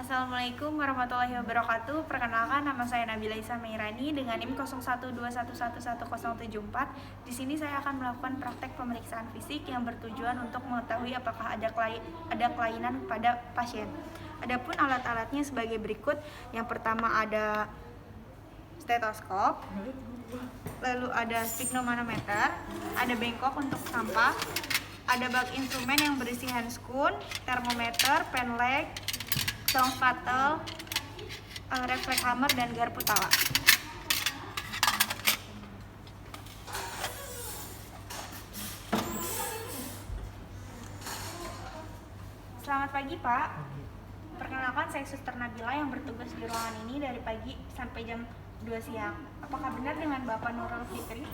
Assalamualaikum warahmatullahi wabarakatuh. Perkenalkan, nama saya Nabila Isa Meirani dengan NIM 0121111074. Di sini saya akan melakukan praktek pemeriksaan fisik yang bertujuan untuk mengetahui apakah ada kelainan pada pasien. Adapun alat-alatnya sebagai berikut. Yang pertama ada stetoskop, lalu ada sphygmomanometer, ada bengkok untuk sampah, ada bag instrumen yang berisi handscoon, termometer, penleg, tong spatel, refleks hammer, dan garpu tala. Selamat pagi, Pak. Perkenalkan, saya Suster Nabila yang bertugas di ruangan ini dari pagi sampai jam 2 siang. Apakah benar dengan Bapak Nurul Fikri?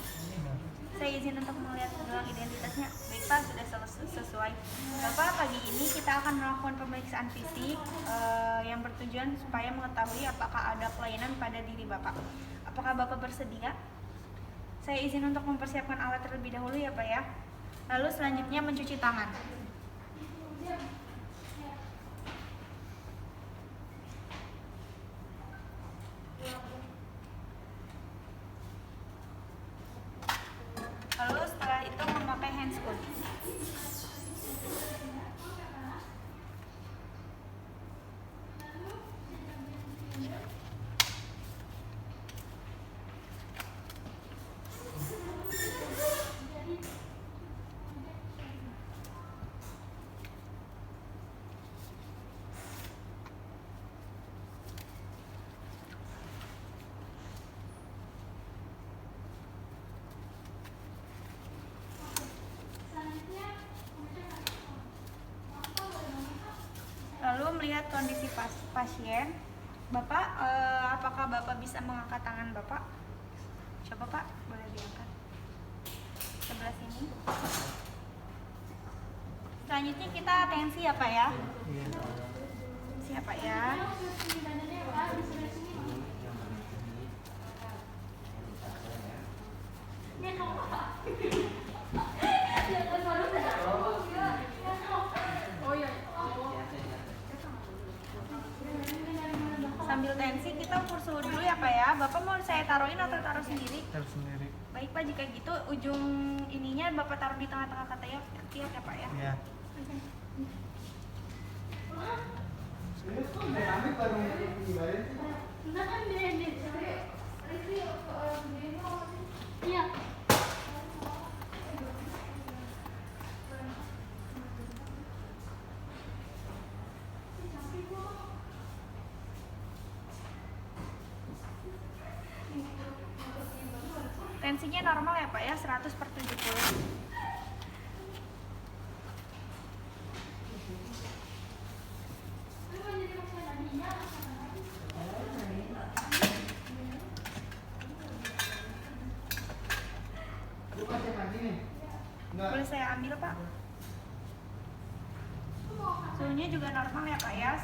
Saya izin untuk melihat gelang identitasnya. Baik, Pak, sudah sesuai. Bapak, pagi ini kita akan melakukan pemeriksaan fisik yang bertujuan supaya mengetahui apakah ada kelainan pada diri Bapak. Apakah Bapak bersedia? Saya izin untuk mempersiapkan alat terlebih dahulu ya, Pak ya. Lalu selanjutnya mencuci tangan. Lalu setelah itu memakai handscoon. Lalu melihat kondisi pasien, Bapak, apakah Bapak bisa mengangkat tangan Bapak? Coba Pak, boleh diangkat sebelah sini. Selanjutnya kita tensi ya Pak ya. Siapa ya? Sambil tensi kita ukur suhu dulu ya Pak ya. Bapak mau saya taruhin atau taruh sendiri? Taruh sendiri. Baik Pak, jika gitu ujung ininya Bapak taruh di tengah-tengah ketiak ya Pak ya. Iya. Iya. Tensinya normal ya Pak ya, 100/70. Boleh saya ambil Pak? Suhunya juga normal ya Pak ya,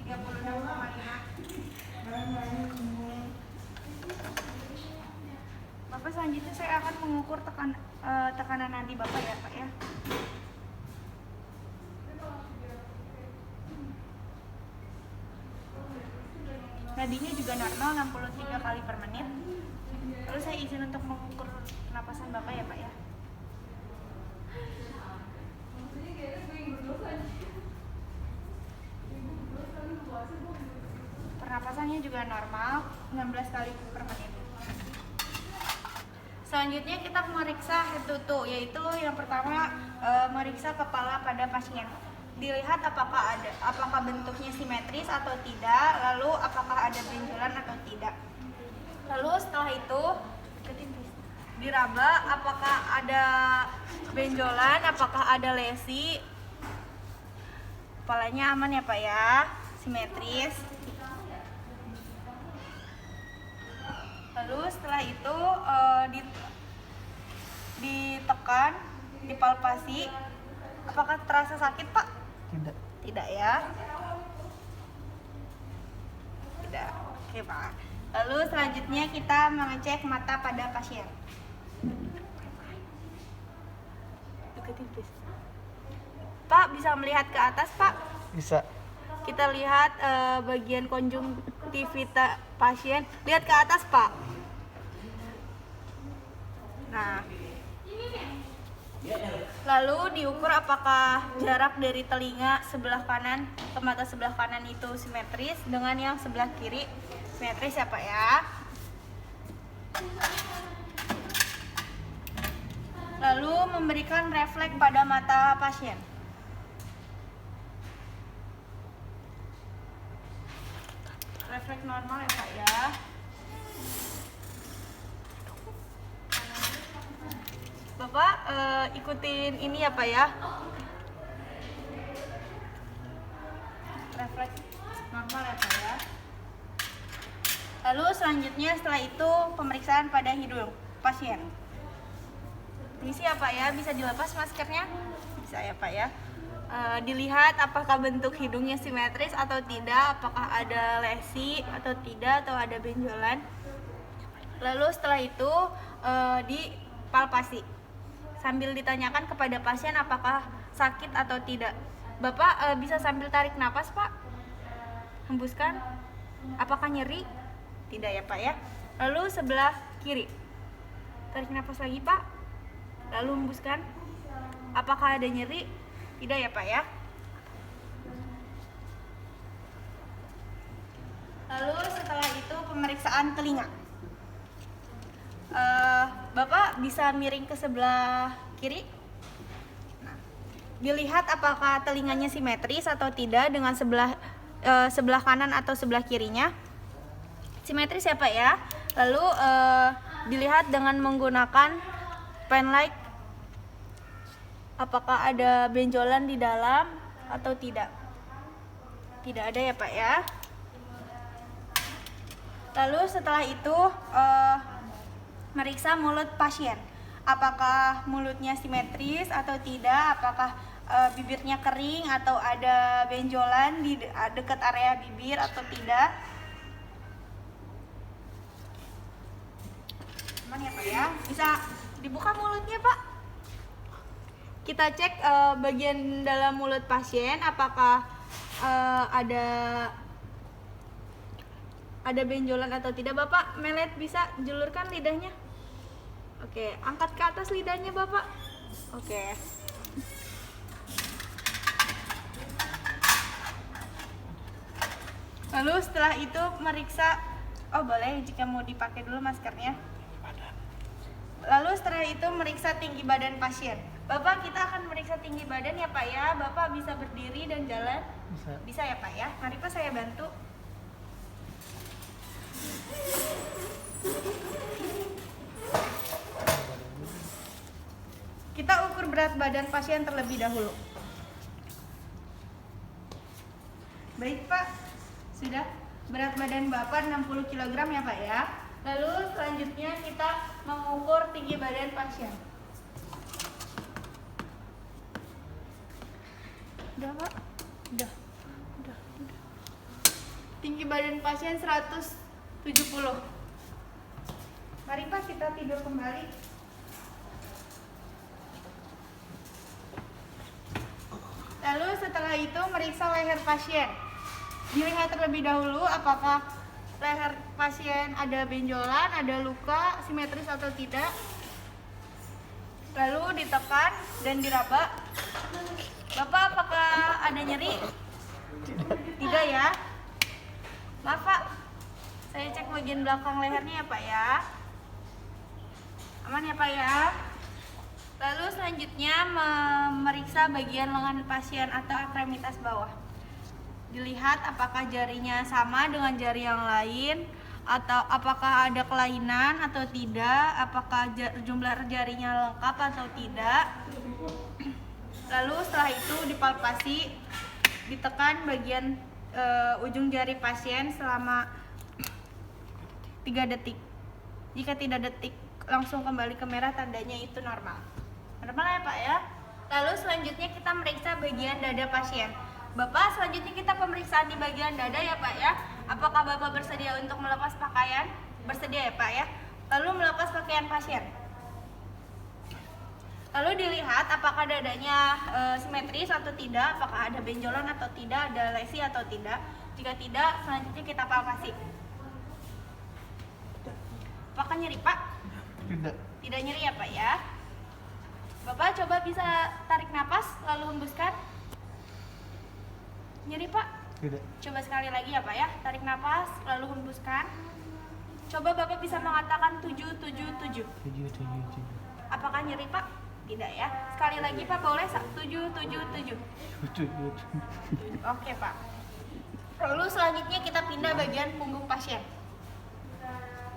36,5. Bapak, selanjutnya saya akan mengukur tekanan nadi Bapak ya Pak ya. Nadinya juga normal, 63 kali per menit. Lalu saya izin untuk mengukur pernapasan Bapak ya Pak ya. Pernapasannya juga normal, 16 kali per menit. Selanjutnya kita memeriksa head to toe, yaitu yang pertama memeriksa kepala pada pasien. Dilihat apakah bentuknya simetris atau tidak, lalu apakah ada benjolan atau tidak. Lalu setelah itu diraba apakah ada benjolan, apakah ada lesi. Kepalanya aman ya Pak ya, simetris. Lalu setelah itu ditekan, dipalpasi. Apakah terasa sakit Pak? Tidak. Tidak ya? Tidak. Oke Pak. Lalu selanjutnya kita mengecek mata pada pasien. Deketin please. Pak, bisa melihat ke atas Pak? Bisa. kita lihat bagian konjungtivita pasien. Lihat ke atas, Pak. Nah, lalu diukur apakah jarak dari telinga sebelah kanan ke mata sebelah kanan itu simetris dengan yang sebelah kiri simetris ya, Pak ya. Lalu memberikan refleks pada mata pasien. Refleks normal ya, Pak ya. Bapak ikutin ini ya, Pak ya. Refleks normal ya, Pak ya. Lalu selanjutnya setelah itu pemeriksaan pada hidung pasien. Permisi ya, Pak ya, bisa dilepas maskernya? Bisa ya, Pak ya. Dilihat apakah bentuk hidungnya simetris atau tidak, apakah ada lesi atau tidak, atau ada benjolan. Lalu setelah itu dipalpasi sambil ditanyakan kepada pasien apakah sakit atau tidak. Bapak bisa sambil tarik napas, Pak. Hembuskan. Apakah nyeri? Tidak ya, Pak ya. Lalu sebelah kiri. Tarik napas lagi, Pak. Lalu hembuskan. Apakah ada nyeri? Tidak ya, Pak ya. Lalu setelah itu pemeriksaan telinga. Bapak bisa miring ke sebelah kiri. Nah, dilihat apakah telinganya simetris atau tidak dengan sebelah kanan atau sebelah kirinya. Simetris ya, Pak ya. Lalu dilihat dengan menggunakan pen light apakah ada benjolan di dalam atau tidak. Tidak ada ya, Pak ya. Lalu setelah itu meriksa mulut pasien. Apakah mulutnya simetris atau tidak, apakah bibirnya kering atau ada benjolan di dekat area bibir atau tidak. Aman ya, Pak ya. Bisa dibuka mulutnya, Pak. Kita cek bagian dalam mulut pasien apakah ada benjolan atau tidak. Bapak melet bisa julurkan lidahnya. Oke, angkat ke atas lidahnya, Bapak. Oke. Lalu setelah itu meriksa, boleh jika mau dipakai dulu maskernya. Lalu setelah itu meriksa tinggi badan pasien. Bapak, kita akan meriksa tinggi badan ya, Pak ya. Bapak bisa berdiri dan jalan? Bisa ya, Pak ya. Mari, Pak, saya bantu. Kita ukur berat badan pasien terlebih dahulu. Baik, Pak. Sudah. Berat badan Bapak 60 kg ya, Pak ya. Lalu selanjutnya kita mengukur tinggi badan pasien. Udah, Pak? Udah. Tinggi badan pasien 170. Mari, Pak, kita tidur kembali. Lalu setelah itu meriksa leher pasien. Dilihat terlebih dahulu apakah leher pasien ada benjolan, ada luka, simetris atau tidak. Lalu ditekan dan diraba. Bapak, apakah ada nyeri? Tidak ya. Maaf, Pak. Saya cek bagian belakang lehernya ya, Pak ya. Aman ya, Pak ya. Lalu selanjutnya memeriksa bagian lengan pasien atau ekstremitas bawah. Dilihat apakah jarinya sama dengan jari yang lain, atau apakah ada kelainan atau tidak, apakah jumlah jarinya lengkap atau tidak. Lalu setelah itu dipalpasi, ditekan bagian ujung jari pasien selama 3 detik. Jika tidak detik langsung kembali ke merah, tandanya itu normal. Normal ya, Pak ya. Lalu selanjutnya kita meriksa bagian dada pasien. Bapak, selanjutnya kita pemeriksaan di bagian dada ya, Pak ya. Apakah Bapak bersedia untuk melepas pakaian? Bersedia ya, Pak ya. Lalu melepas pakaian pasien. Lalu dilihat apakah dadanya simetris atau tidak, apakah ada benjolan atau tidak, ada lesi atau tidak. Jika tidak, selanjutnya kita palpasi. Apakah nyeri, Pak? Tidak. Tidak nyeri ya, Pak ya. Bapak coba bisa tarik napas lalu hembuskan. Nyeri, Pak? Tidak. Coba sekali lagi ya, Pak ya. Tarik napas lalu hembuskan. Coba Bapak bisa mengatakan 777. 7. Apakah nyeri, Pak? Tidak ya. Sekali lagi, Pak, boleh 777. 7. Oke, Pak. Lalu selanjutnya kita pindah bagian punggung pasien.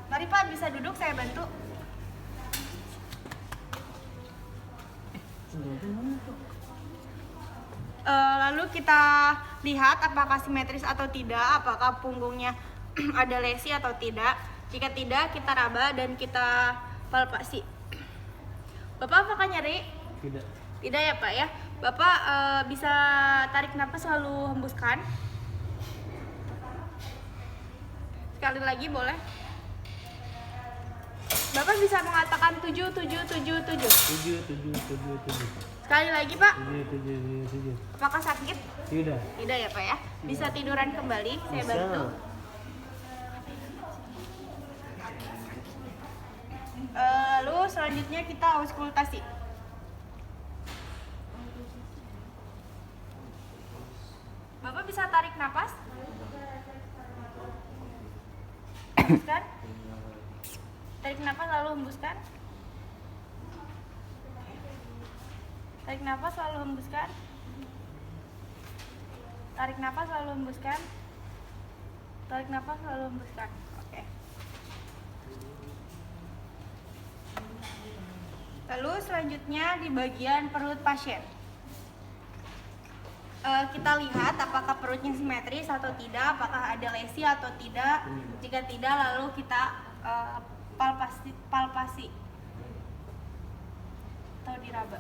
Mari, Pak, bisa duduk, saya bantu. Lalu kita lihat apakah simetris atau tidak, apakah punggungnya ada lesi atau tidak. Jika tidak, kita raba dan kita palpasi. Bapak apakah nyeri? Tidak. Tidak ya, Pak ya. Bapak bisa tarik napas lalu hembuskan. Sekali lagi boleh. Bapak bisa mengatakan 777. 7. Sekali lagi, Pak. 7. Apakah sakit? Tidak. Tidak ya, Pak ya. Bisa tiduran kembali, saya Bisa. bantu. Lalu selanjutnya kita auskultasi. Bapak bisa tarik napas. Hembuskan. Tarik napas lalu hembuskan. Tarik napas lalu hembuskan. Tarik napas lalu hembuskan. Tarik napas lalu hembuskan. Oke. Lalu selanjutnya di bagian perut pasien. Kita lihat apakah perutnya simetris atau tidak, apakah ada lesi atau tidak. Jika tidak, lalu kita palpasi atau diraba.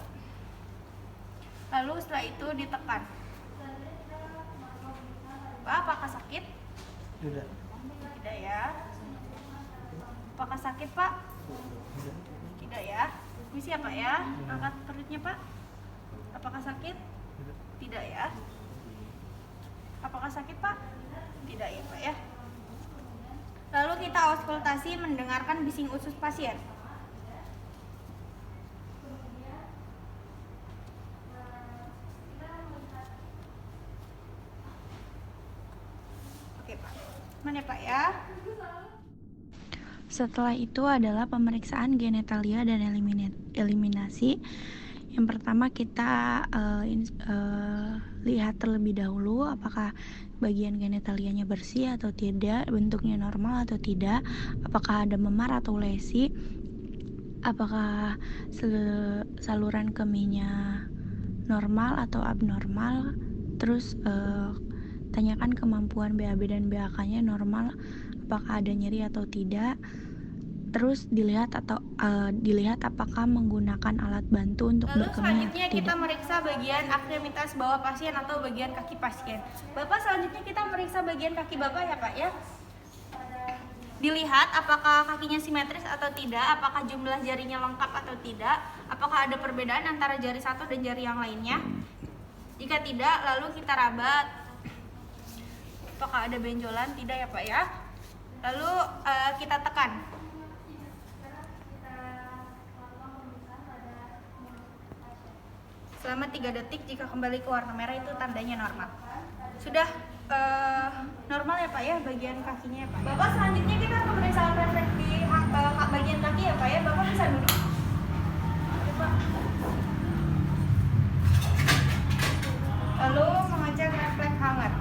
Lalu setelah itu ditekan. Pak, apakah sakit? Tidak. Tidak ya. Apakah sakit, Pak? Tidak. Tidak ya. Misi apa ya? Angkat perutnya, Pak. Apakah sakit? Tidak. Tidak ya. Apakah sakit, Pak? Tidak ya, Pak ya. Lalu kita auskultasi mendengarkan bising usus pasien. Oke, Pak. Mana, Pak ya? Setelah itu adalah pemeriksaan genitalia dan eliminasi. Yang pertama kita lihat terlebih dahulu apakah bagian genitalianya bersih atau tidak, bentuknya normal atau tidak, apakah ada memar atau lesi, apakah saluran kemihnya normal atau abnormal. Terus tanyakan kemampuan BAB dan BAK-nya normal, apakah ada nyeri atau tidak. Terus dilihat apakah menggunakan alat bantu untuk berkemih. Lalu selanjutnya kita meriksa bagian ekstremitas bawah pasien atau bagian kaki pasien. Bapak, selanjutnya kita meriksa bagian kaki Bapak ya, Pak ya. Dilihat apakah kakinya simetris atau tidak, apakah jumlah jarinya lengkap atau tidak, apakah ada perbedaan antara jari satu dan jari yang lainnya. Jika tidak, lalu kita raba. Apakah ada benjolan? Tidak ya, Pak ya. Lalu kita tekan. Selama 3 detik, jika kembali ke warna merah itu tandanya normal. Sudah normal ya, Pak ya, bagian kakinya ya, Pak. Bapak, selanjutnya kita pemeriksaan refleks di bagian kaki ya, Pak ya. Bapak bisa duduk. Oke, Pak. Lalu mengecek refleks hangat.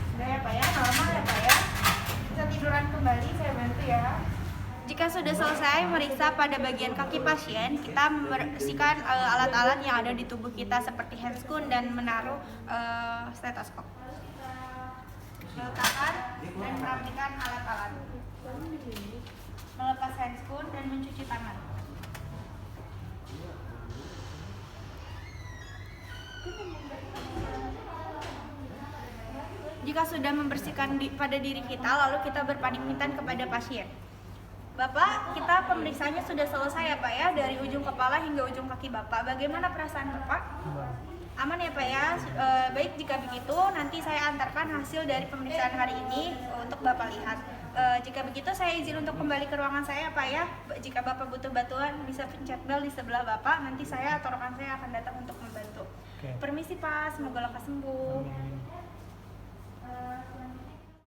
Sudah ya, Pak ya, normal ya, Pak ya. Bisa tiduran kembali, saya bantu ya. Jika sudah selesai meriksa pada bagian kaki pasien, kita membersihkan alat-alat yang ada di tubuh kita seperti handscoon dan menaruh stetoskop. Meletakkan dan merapikan alat-alat. Melepas handscoon dan mencuci tangan. Jika sudah membersihkan pada diri kita, lalu kita berpamitan kepada pasien. Bapak, kita pemeriksaannya sudah selesai ya Pak ya, dari ujung kepala hingga ujung kaki Bapak. Bagaimana perasaan Bapak? Aman ya Pak ya. Baik, jika begitu nanti saya antarkan hasil dari pemeriksaan hari ini untuk Bapak lihat. Jika begitu saya izin untuk kembali ke ruangan saya Pak ya. Jika Bapak butuh bantuan bisa pencet bel di sebelah Bapak, nanti saya atau rekan saya akan datang untuk membantu. Oke. Permisi Pak, semoga lekas sembuh. Amin. Selanjutnya